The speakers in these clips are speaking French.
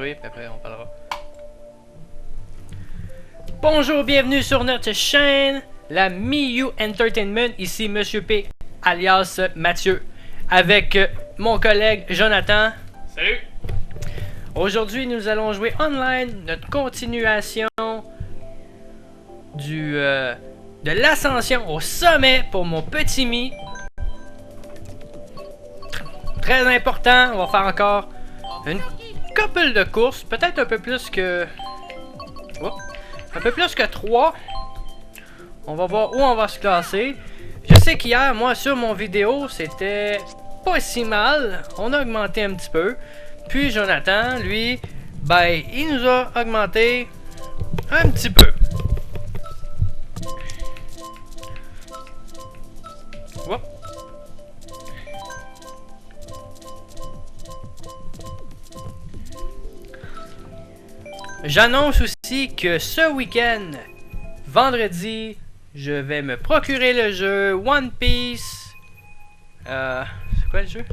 puis après on parlera. Bonjour, bienvenue sur notre chaîne, la Miyu Entertainment. Ici Monsieur P, alias Mathieu, avec mon collègue Jonathan. Salut! Aujourd'hui, nous allons jouer online, notre continuation de l'ascension au sommet pour mon petit Mi. Très important, on va faire encore une couple de courses, peut-être un peu plus que... Oh, un peu plus que 3. On va voir où on va se classer. Je sais qu'hier, moi, sur mon vidéo, c'était pas si mal. On a augmenté un petit peu. Puis Jonathan, lui, ben, il nous a augmenté un petit peu. Hop. J'annonce aussi que ce week-end, vendredi, je vais me procurer le jeu One Piece. C'est quoi le jeu?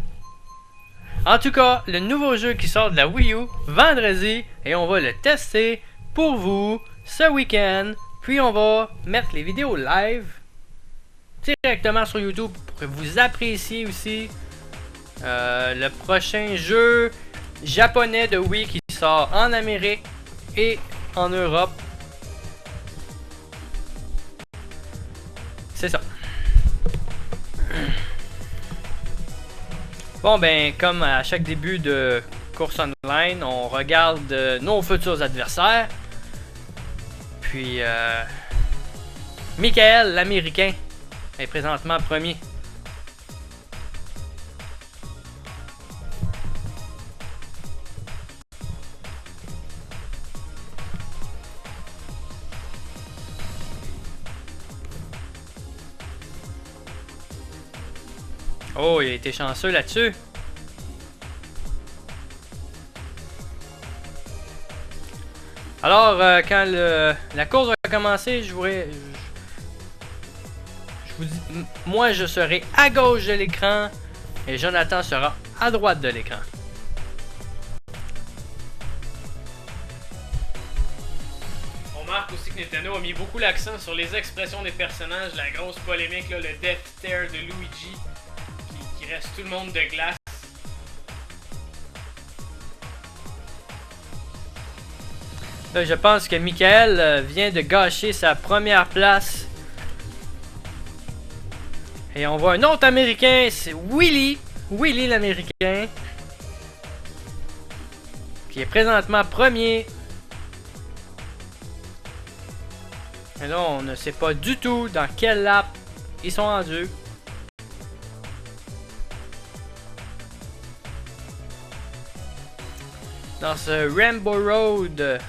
En tout cas, le nouveau jeu qui sort de la Wii U vendredi, et on va le tester pour vous ce week-end. Puis on va mettre les vidéos live directement sur YouTube pour que vous appréciez aussi le prochain jeu japonais de Wii qui sort en Amérique et en Europe. C'est ça. Bon ben, comme à chaque début de course online, on regarde nos futurs adversaires. Puis Michael, l'Américain, est présentement premier. Oh, il a été chanceux là-dessus. Alors, quand la course va commencer, je vous dis, moi je serai à gauche de l'écran et Jonathan sera à droite de l'écran. On remarque aussi que Nintendo a mis beaucoup l'accent sur les expressions des personnages, la grosse polémique, là, le Death Stare de Luigi, qui reste tout le monde de glace. Là, je pense que Michael vient de gâcher sa première place. Et on voit un autre Américain, c'est Willy. Willy l'Américain. Qui est présentement premier. Et là, on ne sait pas du tout dans quelle lap ils sont rendus. Dans ce Rainbow Road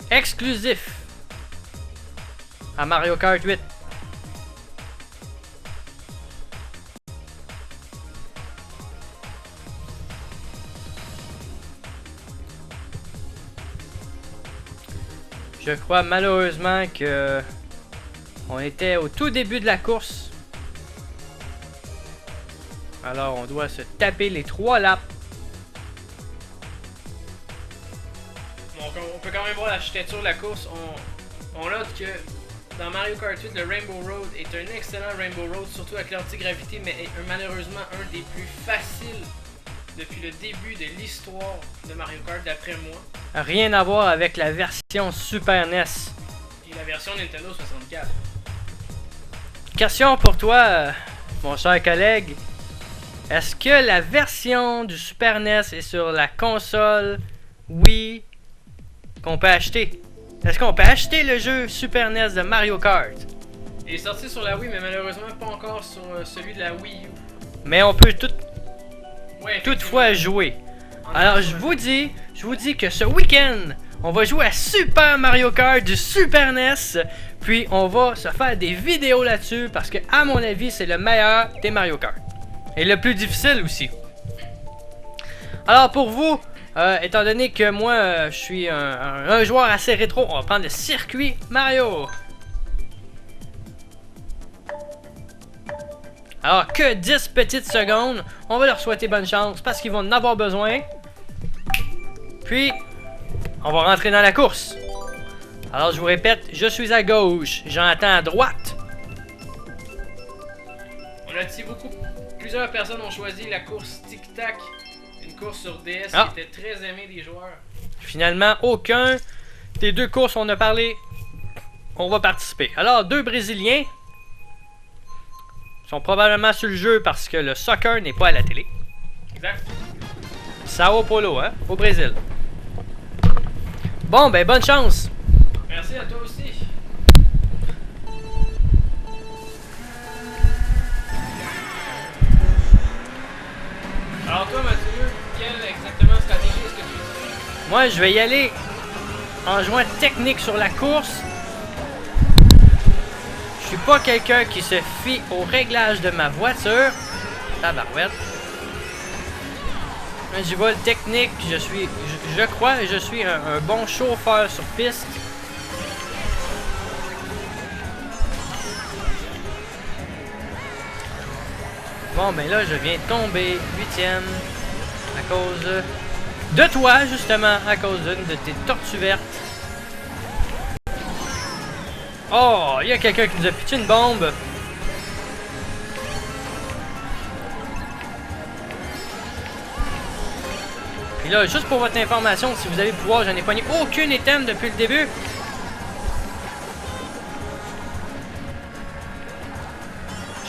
exclusif à Mario Kart 8. Je crois malheureusement que on était au tout début de la course. Alors on doit se taper les 3 laps. On peut quand même voir l'architecture de la course. On note que dans Mario Kart 8, le Rainbow Road est un excellent Rainbow Road, surtout avec l'antigravité, mais est malheureusement un des plus faciles depuis le début de l'histoire de Mario Kart, d'après moi. Rien à voir avec la version Super NES. Et la version Nintendo 64. Question pour toi, mon cher collègue. Est-ce que la version du Super NES est sur la console Wii qu'on peut acheter? Est-ce qu'on peut acheter le jeu Super NES de Mario Kart? Il est sorti sur la Wii, mais malheureusement pas encore sur celui de la Wii U. Mais on peut Ouais, toutefois jouer. Alors je vous dis que ce week-end, on va jouer à Super Mario Kart du Super NES. Puis on va se faire des vidéos là-dessus parce que à mon avis c'est le meilleur des Mario Kart. Et le plus difficile aussi. Alors pour vous, étant donné que moi je suis un joueur assez rétro, on va prendre le circuit Mario. Alors que 10 petites secondes, on va leur souhaiter bonne chance parce qu'ils vont en avoir besoin. Puis, on va rentrer dans la course. Alors, je vous répète, je suis à gauche, j'entends à droite. On a dit beaucoup. Plusieurs personnes ont choisi la course Tic Tac, une course sur DS qui était très aimée des joueurs. Finalement, aucun des deux courses on a parlé, on va participer. Alors, deux Brésiliens sont probablement sur le jeu parce que le soccer n'est pas à la télé. Exact. Sao Paulo, hein, au Brésil. Bon, ben, bonne chance. Merci à toi aussi. Alors toi, Mathieu, quelle exactement stratégie est-ce que tu utilises? Moi, je vais y aller en jouant technique sur la course. Je suis pas quelqu'un qui se fie au réglage de ma voiture. Tabarouette. J'y vais le technique. Je crois que je suis un bon chauffeur sur piste. Bon, ben là, je viens de tomber 8e à cause de toi, justement, à cause d'une de tes tortues vertes. Oh, il y a quelqu'un qui nous a pitché une bombe. Puis là, juste pour votre information, si vous avez le pouvoir, j'en ai pogné aucune item depuis le début.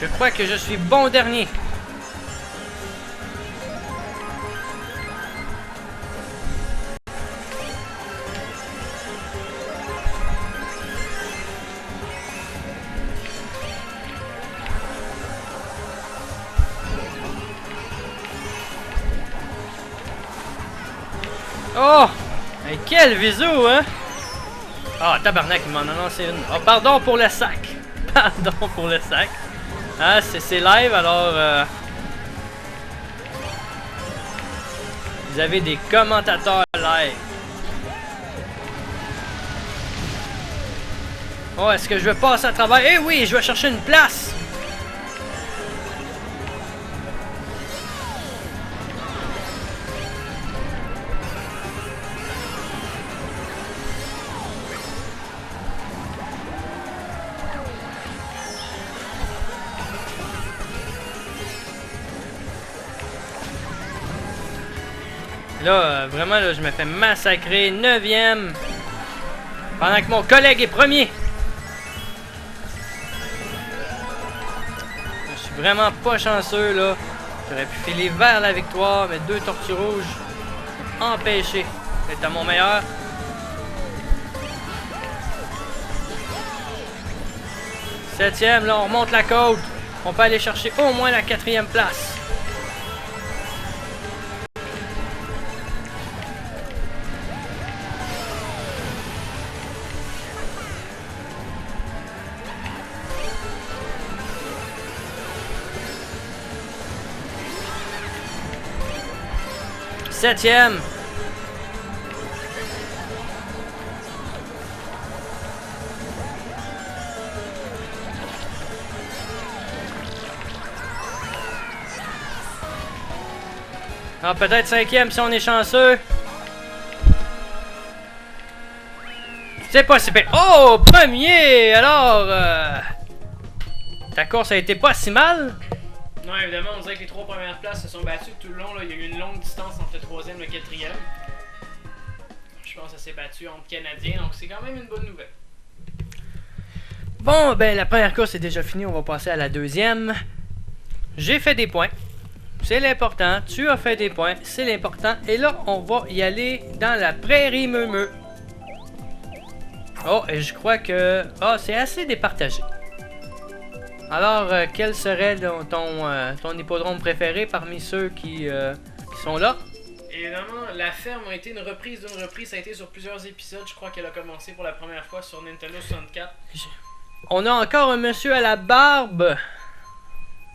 Je crois que je suis bon dernier. Oh! Hey, quel visu, hein? Ah, tabarnak, il m'en a lancé une. Oh, pardon pour le sac. Pardon pour le sac. Ah, c'est live, alors... Vous avez des commentateurs live. Oh, est-ce que je vais passer à travers? Eh oui, je vais chercher une place! Là, vraiment, là, je me fais massacrer. 9e. Pendant que mon collègue est premier. Je suis vraiment pas chanceux, là. J'aurais pu filer vers la victoire, mais deux tortues rouges empêchées d'être à mon meilleur. Septième, là, on remonte la côte. On peut aller chercher au moins la 4e place. Septième. Ah, peut-être 5e si on est chanceux. C'est pas si pire. Oh, premier! Alors, ta course a été pas si mal. Non, évidemment, on dirait que les 3 premières places se sont battues tout le long. Là. Il y a eu une longue distance entre le 3e et le 4e. Je pense que ça s'est battu entre Canadiens, donc c'est quand même une bonne nouvelle. Bon, ben la première course est déjà finie, on va passer à la deuxième. J'ai fait des points, c'est l'important. Tu as fait des points, c'est l'important. Et là, on va y aller dans la prairie meumeux. Oh, et je crois que... Ah, c'est assez départagé. Alors, quel serait ton hippodrome préféré parmi ceux qui sont là? Évidemment, la ferme a été une reprise d'une reprise. Ça a été sur plusieurs épisodes. Je crois qu'elle a commencé pour la première fois sur Nintendo 64. On a encore un monsieur à la barbe.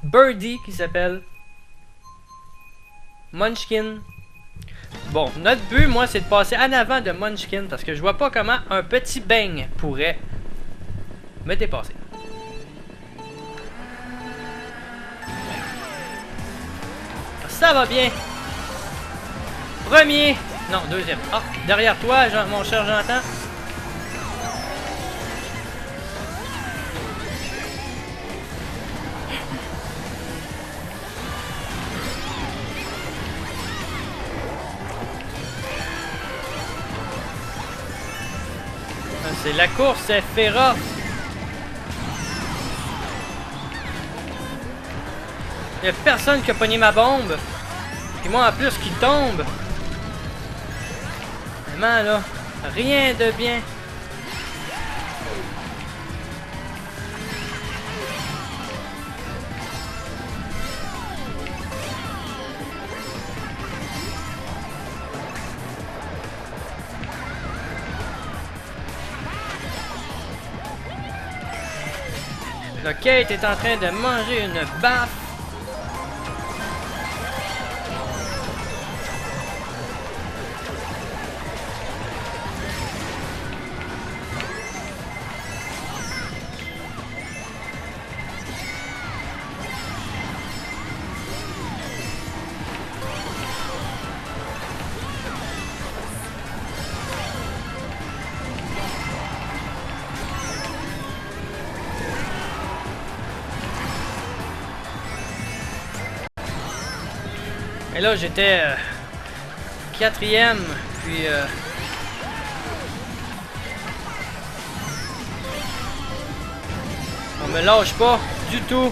Birdie qui s'appelle Munchkin. Bon, notre but, moi, c'est de passer en avant de Munchkin parce que je vois pas comment un petit beigne pourrait me dépasser. Ça va bien. Premier! Non, deuxième. Ah, derrière toi, mon cher Jonathan. C'est la course, c'est féroce. Il n'y a personne qui a pogné ma bombe. Et moi en plus qui tombe. Vraiment là, rien de bien. Le Kate est en train de manger une baffe. Et là, j'étais quatrième, puis on me lâche pas du tout.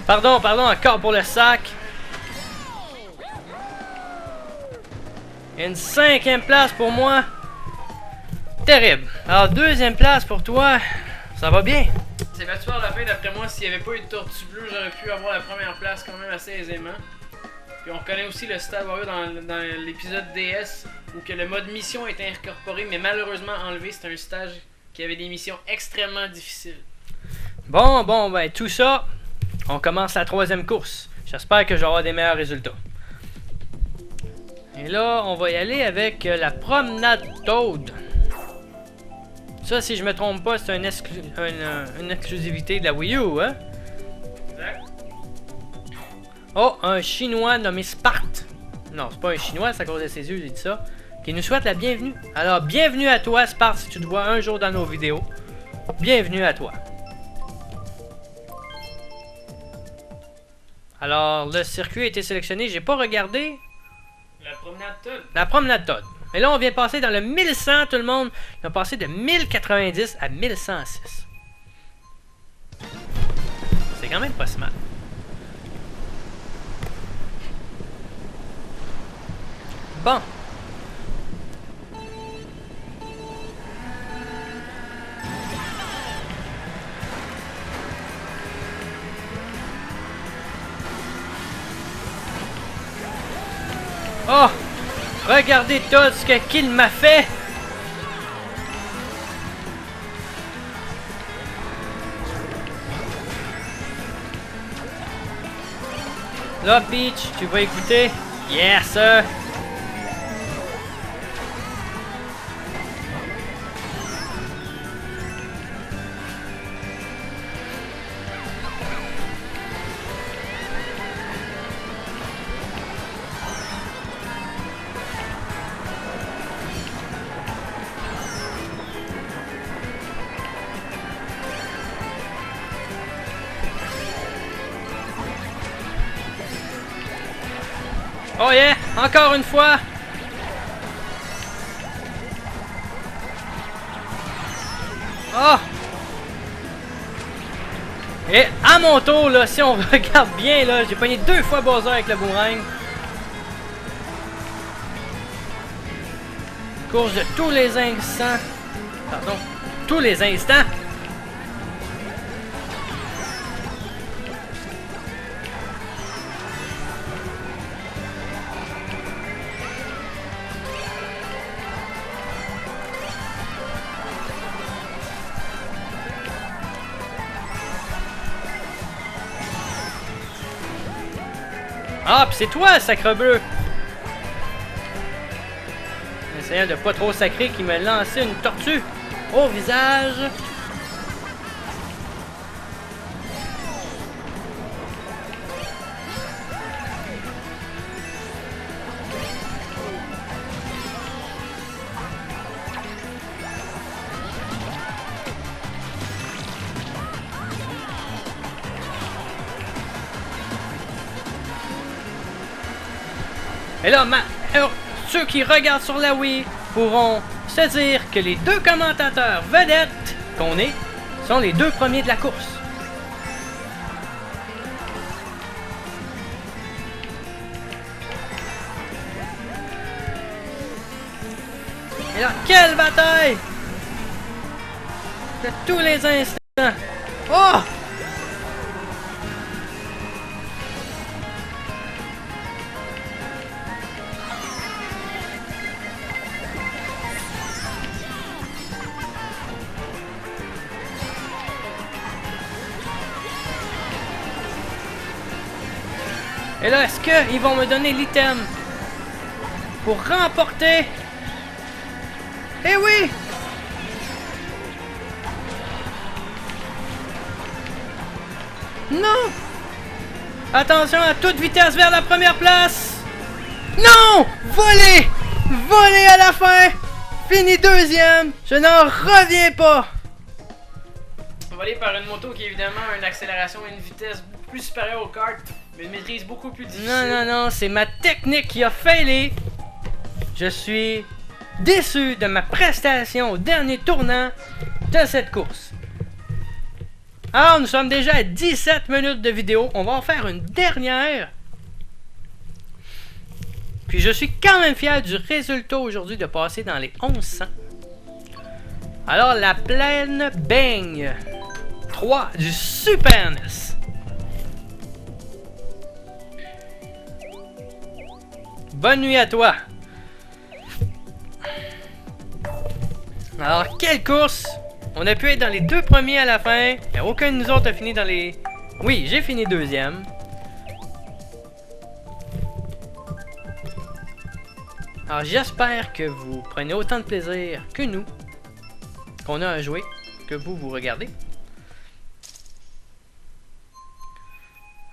Pardon, encore pour le sac. Une 5e place pour moi. Terrible. Alors, 2e place pour toi. Ça va bien. C'est battu par la fin, d'après moi, s'il n'y avait pas eu de tortue bleue, j'aurais pu avoir la première place quand même assez aisément. Puis on reconnaît aussi le Stade Wario dans l'épisode DS où que le mode mission était incorporé, mais malheureusement enlevé. C'était un stage qui avait des missions extrêmement difficiles. Bon, ben tout ça, on commence la 3e course. J'espère que j'aurai des meilleurs résultats. Et là, on va y aller avec la promenade Toad. Ça, si je me trompe pas, c'est une exclusivité de la Wii U, hein? Exact. Oh, un Chinois nommé Sparte. Non, c'est pas un Chinois, c'est à cause de ses yeux, j'ai dit ça. Qui nous souhaite la bienvenue. Alors, bienvenue à toi, Sparte, si tu te vois un jour dans nos vidéos. Bienvenue à toi. Alors, le circuit a été sélectionné. J'ai pas regardé. La promenade Toad. La promenade Toad. Mais là, on vient passer dans le 1100, tout le monde. On a passé de 1090 à 1106. C'est quand même pas si mal. Bon. Oh! Regardez tout ce qu'il m'a fait! Là, Peach, tu vas écouter? Yes, sir! Oh yeah! Encore une fois! Oh! Et à mon tour, là, si on regarde bien, là, j'ai pogné 2 fois Bowser avec le boomerang. Course de tous les instants. Pardon. Tous les instants. Ah, pis c'est toi, sacrebleu! Essayant de pas trop sacrer qui me lançait une tortue au visage. Et là, ceux qui regardent sur la Wii pourront se dire que les 2 commentateurs vedettes qu'on est sont les 2 premiers de la course. Et là, quelle bataille! De tous les instants. Oh! Et là, est-ce qu'ils vont me donner l'item pour remporter? Eh oui! Non! Attention à toute vitesse vers la première place! Non! Volé! Volé à la fin! Fini 2e! Je n'en reviens pas! Volé par une moto qui évidemment a une accélération et une vitesse beaucoup plus supérieure aux karts. Mais une maîtrise beaucoup plus difficile. Non, non, non, c'est ma technique qui a failé. Je suis déçu de ma prestation au dernier tournant de cette course. Alors, nous sommes déjà à 17 minutes de vidéo. On va en faire une dernière. Puis je suis quand même fier du résultat aujourd'hui de passer dans les 1100. Alors, la plaine baigne 3 du Super NES. Bonne nuit à toi! Alors, quelle course! On a pu être dans les 2 premiers à la fin. Et aucun de nous autres a fini dans les... Oui, j'ai fini 2e. Alors, j'espère que vous prenez autant de plaisir que nous, qu'on a à jouer, que vous regardez.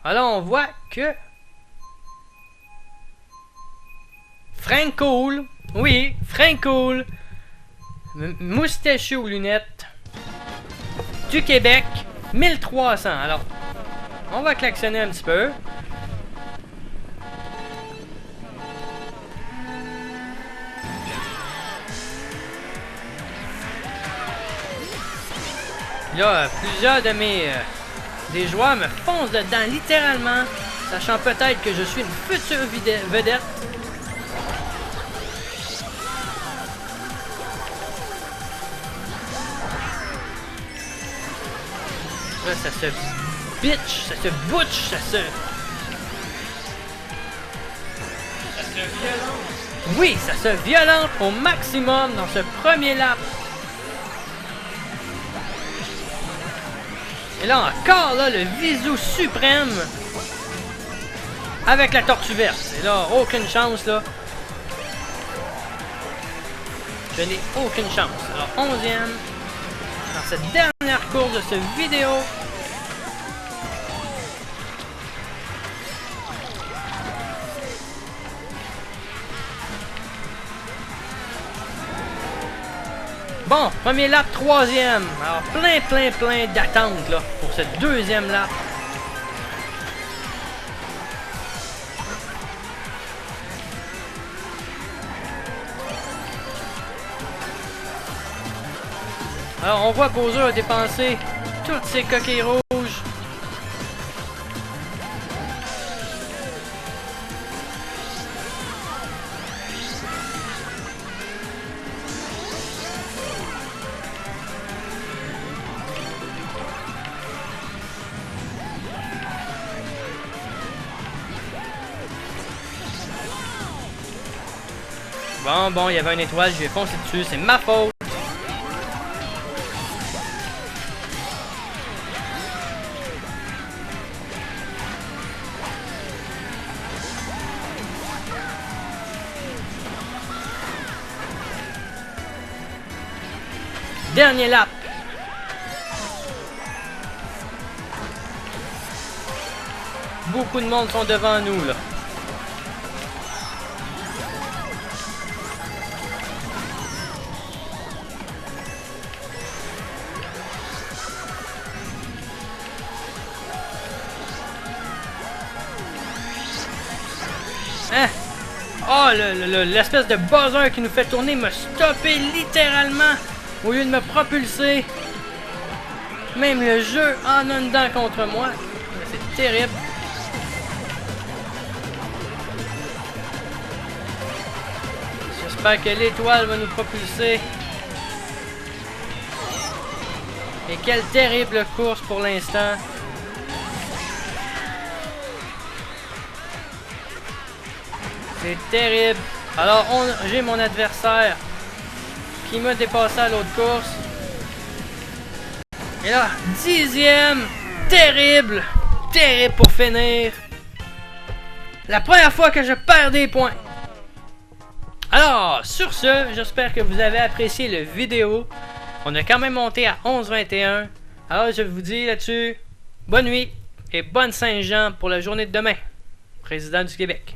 Alors, on voit que... Frank Cool, oui, Frank Cool, moustachu aux lunettes, du Québec, 1300. Alors, on va klaxonner un petit peu. Là, plusieurs de des joueurs me foncent dedans, littéralement, sachant peut-être que je suis une future vedette. Là, ça se bitch, ça se butch, ça se... Ça se violente. Oui, ça se violente au maximum dans ce premier lap. Et là encore, là, le Visou suprême avec la tortue verte. Et là, aucune chance, là. Je n'ai aucune chance. Alors, 11e dans cette dernière course de cette vidéo. Bon, premier lap, 3e. Alors, plein d'attentes là pour ce deuxième lap. Alors, on voit Bowser a dépensé toutes ses coquilles rouges. Bon, il y avait une étoile, je vais foncer dessus, c'est ma faute. Dernier lap. Beaucoup de monde sont devant nous là. Hein? Oh, l'espèce de buzzer qui nous fait tourner m'a stoppé littéralement au lieu de me propulser. Même le jeu en a dedans contre moi. C'est terrible. J'espère que l'étoile va nous propulser. Et quelle terrible course pour l'instant. C'est terrible. Alors, j'ai mon adversaire qui m'a dépassé à l'autre course. Et là, 10e. Terrible. Terrible pour finir. La première fois que je perds des points. Alors, sur ce, j'espère que vous avez apprécié la vidéo. On a quand même monté à 11-21. Alors, je vous dis là-dessus, bonne nuit et bonne Saint-Jean pour la journée de demain. Président du Québec.